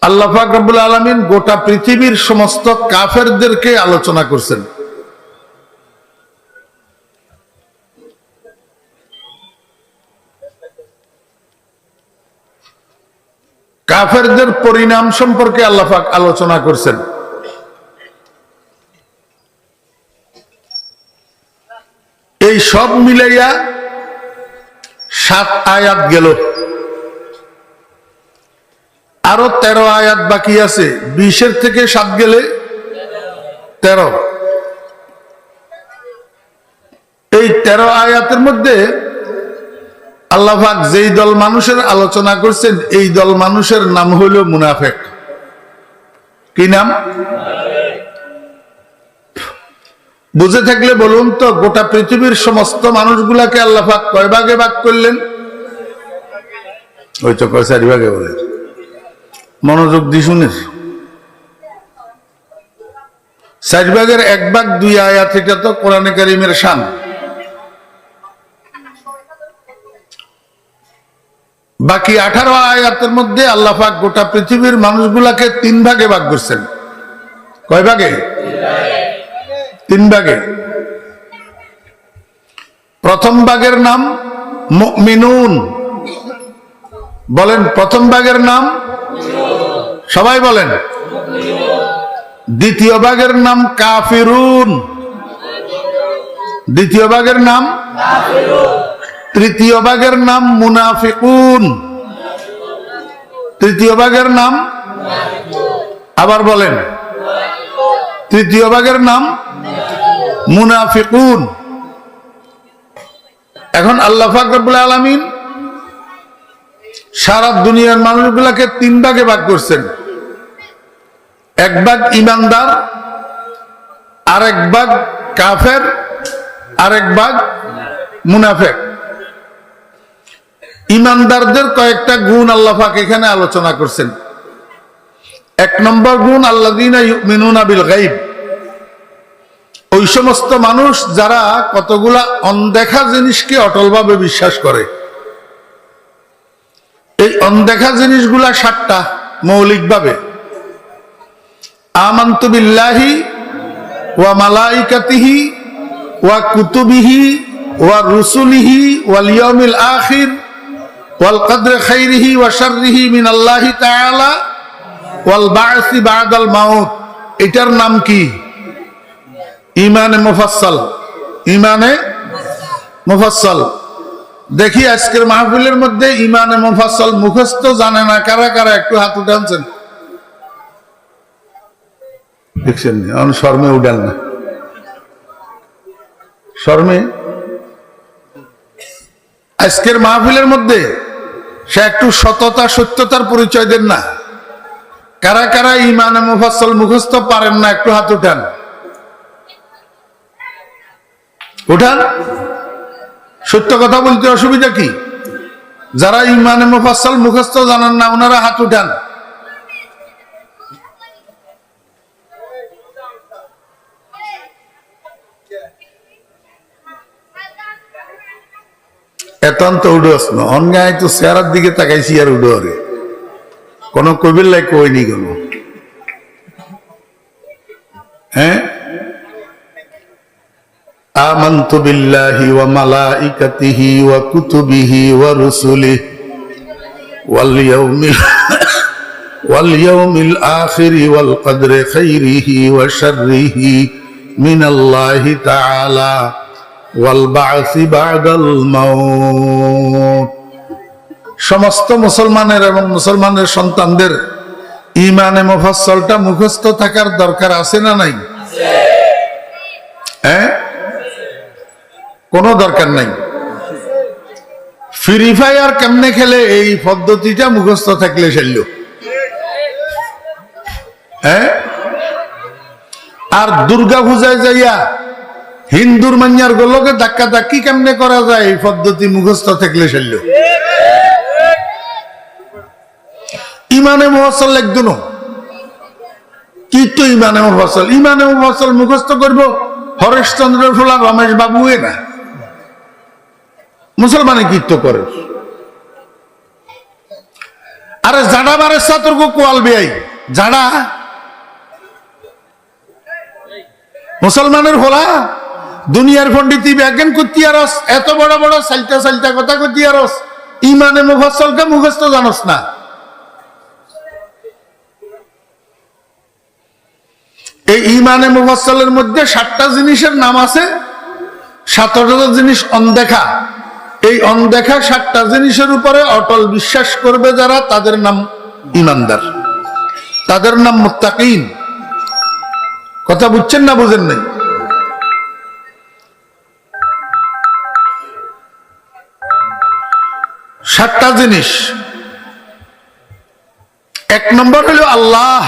আল্লাহ পাক রব্বুল আলামিন গোটা পৃথিবীর সমস্ত কাফেরদেরকে আলোচনা করছেন। কাফেরদের পরিণাম সম্পর্কে আল্লাহ পাক আলোচনা করছেন। এই সব মিলাইয়া 7 আয়াত গেল, আরো 13 আয়াত বাকি আছে। 20-এর থেকে 7 গেলে 13। এই 13 আয়াতের মধ্যে আল্লাহ পাক যেই দল মানুষের আলোচনা করছেন, এই দল মানুষের নাম হইল মুনাফিক। কি নাম? বুঝে থাকলে বলুন তো, গোটা পৃথিবীর সমস্ত মানুষগুলাকে আল্লাহ পাক কয় ভাগে ভাগ করলেন? ওই তো কয় 4 ভাগে বলে। মনোযোগ দিয়ে শুনিস। 4 ভাগের 1 ভাগ 2 আয়াত, এটা তো কোরআনে কারীমের শান। বাকি 18 আয়াতের মধ্যে আল্লাহ পাক গোটা পৃথিবীর মানুষগুলাকে 3 ভাগে ভাগ করছেন। কয় ভাগে? 3 ভাগে। প্রথম ভাগের নাম মুমিনুন। বলেন, প্রথম ভাগের নাম? সবাই বলেন। দ্বিতীয় ভাগের নাম কাফিরুন। দ্বিতীয় ভাগের নাম কাফিরুন। তৃতীয় ভাগের নাম মুনাফিকুন। তৃতীয় ভাগের নাম আবার বলেন, তৃতীয় ভাগের নাম মুনাফিকুন। এখন আল্লাহ পাক রব্বুল আলামিন সারা দুনিয়ার মানুষগুলোকে 3 ভাগে ভাগ করছেন। 1 ভাগ ঈমানদার, আর 1 ভাগ কাফের, আর 1 ভাগ মুনাফিক। ঈমানদারদের কয়েকটা গুণ আল্লাহ পাক এখানে আলোচনা করছেন। 1 নম্বর গুণ, আল্লাযীনা ইউমিনুনা বিল গায়ব। ওই সমস্ত মানুষ যারা কতগুলা অনদেখা জিনিসকে অটলভাবে বিশ্বাস করে। এই অনদেখা জিনিসগুলা 7টা মৌলিকভাবে। আমানতু বিল্লাহি ওয়া মালাইকাতিহি ওয়া কুতুবিহি ওয়া রুসুলিহি ওয়াল ইয়াউমিল আখির ওয়াল কদরি খাইরিহি ওয়া শাররিহি মিনাল্লাহি তাআলা ওয়াল বা'সি বা'দাল মাউত। এটার নাম কি? ঈমানে মুফাসসাল। ঈমানে মুফাসসাল। দেখি আজকের মাহফিলের মধ্যে ঈমানে মুফাসসাল মুখস্থ জানে না কারা কারা? একটু হাত উঠানছেন। দেখছেন, এখন শর্মে উঠান না, শর্মে। আজকের মাহফিলের মধ্যে সে একটু সততা সত্যতার পরিচয় দেন না। কারা কারা ঈমানে মুফাসসাল মুখস্থ পারেন না? একটু হাত উঠান, উঠান। সত্য কথা বলতে অসুবিধা কি? যারা ঈমানে মুফাসসাল মুখস্থ জানেন না, ওনারা হাত উঠান। এতন্ত উডোস না, অন্যায় তো চেহারার দিকে তাকাইছি আর উডো রে। কোন কবির লাই কইনি কোন। হ্যাঁ, আমানতু বিল্লাহি ওয়া মালাইকাতিহি ওয়া কুতুবিহি ওয়া রুসুলিহি ওয়াল ইয়াউমিল আখির ওয়াল কদরি খাইরিহি ওয়া শাররিহি মিনাল্লাহি তাআলা ওয়াল বা'সি বা'দাল মাউত। সমস্ত মুসলমানের এবং মুসলমানের সন্তানদের ঈমানে মুফাসসালটা মুখস্থ থাকার দরকার আছে না নাই? হ্যাঁ, কোনো দরকার নাই। ফ্রি ফায়ার কেমনে খেলে এই পদ্ধতিটা মুখস্থ থাকলে চলল। হ্যাঁ, আর দুর্গা পূজায় যাইয়া হিন্দুর মান্যার গোলকে ধাক্কা ধাক্কি কেমনে করা যায় এই পদ্ধতি মুখস্থ থাকলে চলল। ঈমানে মুফাসসাল একদম কি তো ঈমানে মুফাসসাল। ঈমানে মুফাসসাল মুখস্থ করব হরেশচন্দ্র ফুলা রমেশ বাবুয়ে না, মুসলমানে কীর্ত করে। আরে জাডা মারে সাতর্ক কোয়াল বেয়াই জাডা মুসলমানের হোলা দুনিয়ার পণ্ডিতি ব্যাজ্ঞান করতে আরস, এত বড় বড় সালতা সালতা কথা করতে আরস, ইমানে মুফাসসলকে মুখস্থ জানোস না। এই ইমানে মুফাসসলের মধ্যে 7টা জিনিসের নাম আছে, 17টা জিনিস অনদেখা। এই অনদেখা 7টা জিনিসের উপরে অটল বিশ্বাস করবে যারা, তাদের নাম ঈমানদার, তাদের নাম মুত্তাকিন। কথা বুঝছেন না বুঝেন নাই? সাতটা জিনিস। 1 নম্বর হলো আল্লাহ।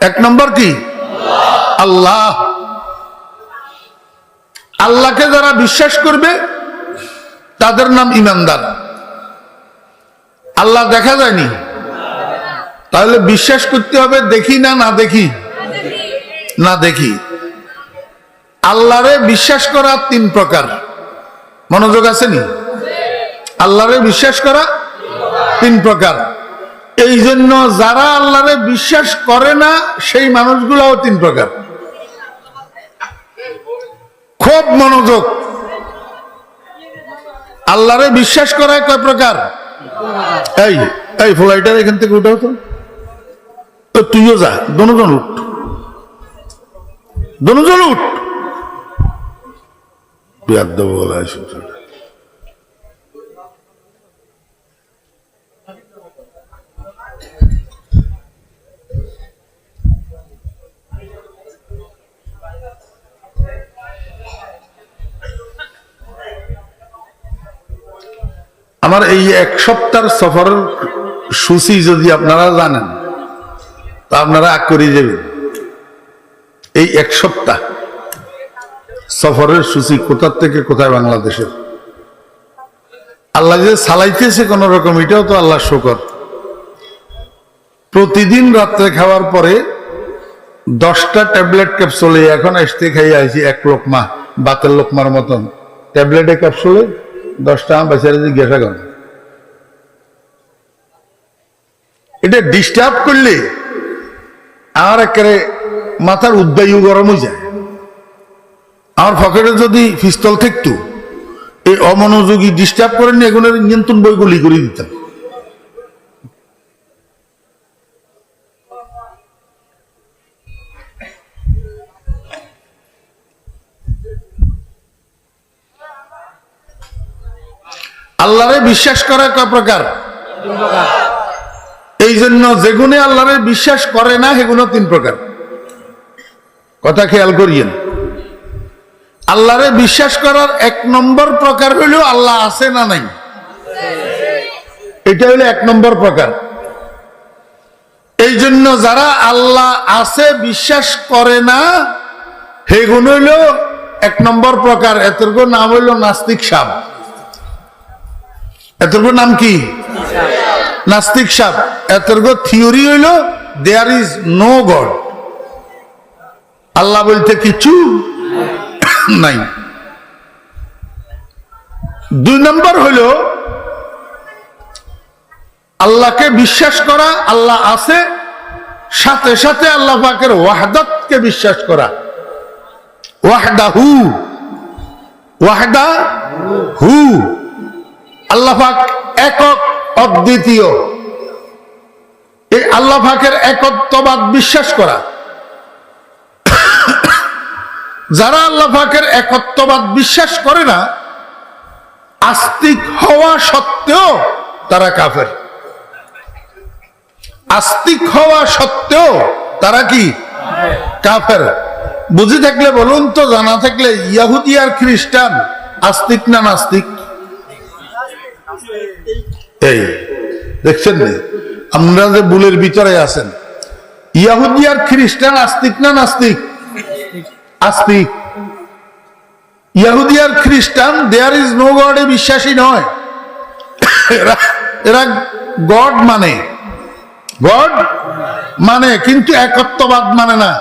1 নম্বর কি? আল্লাহ। আল্লাহকে যারা বিশ্বাস করবে তাদের নাম ঈমানদার। আল্লাহ দেখা যায়নি, তাহলে বিশ্বাস করতে হবে দেখি না না দেখি? না দেখি। আল্লাহরে বিশ্বাস করা 3 প্রকার। মনোযোগ আছেনি? আল্লাহরে বিশ্বাস করা 3 প্রকার। এই জন্য যারা আল্লাহরে বিশ্বাস করে না সেই মানুষগুলাও 3 প্রকার। খুব মনোযোগ। আল্লাহরে বিশ্বাস করা কয় প্রকার? এই এই ফ্লাইটার এখান থেকে উঠাও তো, তুইও যা, দোনোজন উঠ, দোনোজন উঠ। বলা আমার এই 1 সপ্তাহের সফরের সূচি যদি আপনারা জানেন তা আপনারা আগ করে যাবেন। এই 1 সপ্তাহ সফরের সূচি কোথা থেকে কোথায় বাংলাদেশের আল্লাহ যে চালাইতেছে কোন রকম, এটাও তো আল্লাহ শুকর। প্রতিদিন রাত্রে খাওয়ার পরে 10টা ট্যাবলেট ক্যাপসুলে, এখন আসতে খাইয়ে আইছি 1 লোকমা, বাতের লোকমার মতন ট্যাবলেটে ক্যাপসুলে 10টা বেচারে জিজ্ঞাসা করেন। এটা ডিস্টার্ব করলে আমার একেবারে মাথার উদ্বায়ু গরম হয়ে যায়। আমার পকেটে যদি পিস্তল থাকতো, এই অমনোযোগী ডিস্টার্ব করেন এখন নিয়ন্ত্রণ বই গুলি করে দিতাম। আল্লাহরে বিশ্বাস করা কয় প্রকার? এই জন্য যেগুনে আল্লাহরে বিশ্বাস করে না সেগুলো 3 প্রকার। কথা খেয়াল করিয়েন। আল্লাহরে বিশ্বাস করার 1 নম্বর প্রকার হইল আল্লাহ আছে না নাই, এটা হইল 1 নম্বর প্রকার। এই জন্য যারা আল্লাহ আছে বিশ্বাস করে না সেগুলো হইল 1 নম্বর প্রকার। এতর্ক নাম হইল নাস্তিক সাপ। এতর্ক নাম কি? নাস্তিক সাপ। এতর্ক থিওরি হইল দেয়ার ইজ নো গড, আল্লাহ বলতে কিছু নাই। 2 নম্বর হইল আল্লাহকে বিশ্বাস করা, আল্লাহ আছে, সাথে সাথে আল্লাহ পাকের ওয়াহদাতকে বিশ্বাস করা। ওয়াহদাহু, ওয়াহদাহু, আল্লাহ পাক একক অদ্বিতীয়। এই আল্লাহ পাকের একত্ববাদ বিশ্বাস করা। যারা আল্লাহ পাকের একত্ববাদ বিশ্বাস করে না, আস্তিক হওয়া সত্ত্বেও তারা কাফের। আস্তিক হওয়া সত্ত্বেও তারা কি? কাফের। বুঝে থাকলে বলুন তো, জানা থাকলে ইহুদি আর খ্রিস্টান আস্তিক না নাস্তিক? এই দেখছেন না, আমরা যে ভুলের ভিতরে আছেন। ইহুদি আর খ্রিস্টান আস্তিক না নাস্তিক? আস্তিক। ইহুদি আর খ্রিস্টান দেয়ার ইজ নো গড এ বিশ্বাসী নয়। এরা গড মানে, গড মানে, কিন্তু একত্ববাদ মানে না।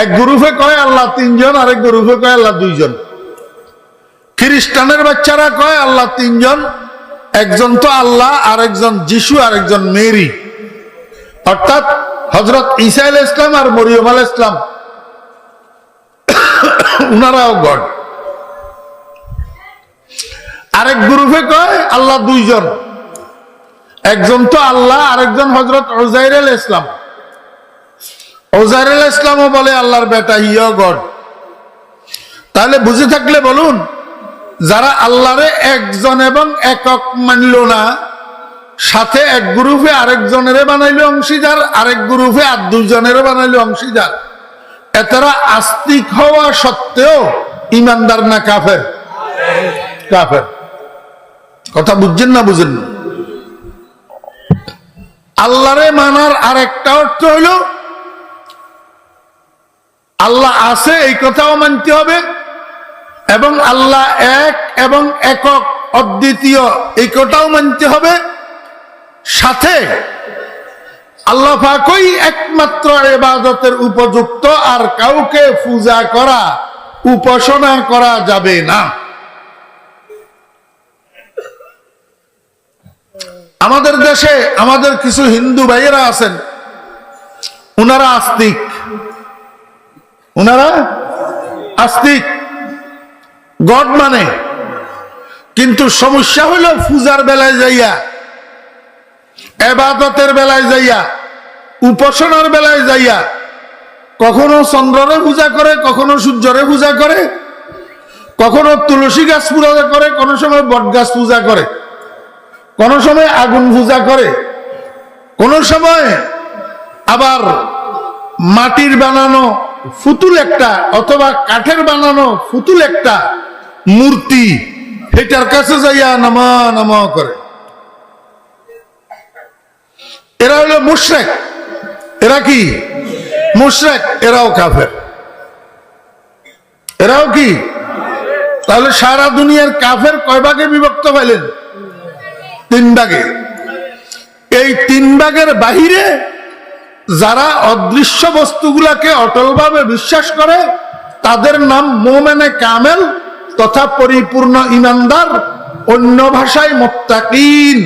এক গ্রুপে কয় আল্লাহ 3 জন, আরেক গ্রুপে কয় আল্লাহ 2 জন। খ্রিস্টানের বাচ্চারা কয় আল্লাহ 3 জন, একজন তো আল্লাহ, আরেকজন যিশু, আরেকজন মেরি, অর্থাৎ হযরত ঈসা আলাইহিস সালাম আর মরিয়ম আলাইহিস সালাম, উনারাও গড। আরেক গ্রুপে কয় আল্লাহ দুইজন, একজন তো আল্লাহ, আরেকজন হযরত উযাইর আলাইহিস সালাম। উযাইর আলাইহিস সালামও বলে আল্লাহর বেটা, হিও গড। তাহলে বুঝে থাকলে বলুন, যারা আল্লাহরে একজন এবং একক মানল না, সাথে এক গ্রুপে আরেকজনের বানাইলো অংশীদার, আরেক গ্রুপে আর দুইজনের বানাইলো অংশীদার, এতারা আস্তিক হওয়া সত্ত্বেও ইমানদার না কাফের? কাফের। কথা বুঝছেন না বুঝেন না? আল্লাহরে মানার আরেকটা অর্থ হইল আল্লাহ আছে এই কথাও মানতে হবে, এবং আল্লাহ এক এবং একক অদ্বিতীয় এই কথাও মানতে হবে, সাথে আল্লাহ পাকই একমাত্র ইবাদতের উপযুক্ত, আর কাউকে পূজা করা, উপাসনা করা যাবে না। আমাদের দেশে আমাদের কিছু হিন্দু ভাইয়েরা আছেন, উনারা আস্তিক, উনারা আস্তিক, গড মানে, কিন্তু সমস্যা হইল পূজার বেলায় যাইয়া, ইবাদতের বেলায় যাইয়া, উপাসনার বেলায় যাইয়া কখনো চন্দ্ররে পূজা করে, কখনো সূর্যরে পূজা করে, কখনো তুলসী গাছ পূজা করে, কোন সময় বট গাছ পূজা করে, কোন সময় আগুন পূজা করে, কোন সময় আবার মাটির বানানো ফুতুল একটা অথবা কাঠের বানানো ফুতুল একটা মূর্তি, এটার কাছে যাইয়া নামা নামা করে। এরা হলো মুশরিক। এরা কি মুশরিক? এরাও কাফের। এরাও কি? তাহলে সারা দুনিয়ার কাফের কয় ভাগে বিভক্ত পাইলেন? 3 ভাগে। এই 3 ভাগের বাহিরে যারা অদৃশ্য বস্তুগুলাকে অটলভাবে বিশ্বাস করে, তাদের নাম মুমিনে কামেল তথা পরিপূর্ণ ঈমানদার, অন্য ভাষায় মুত্তাকিন।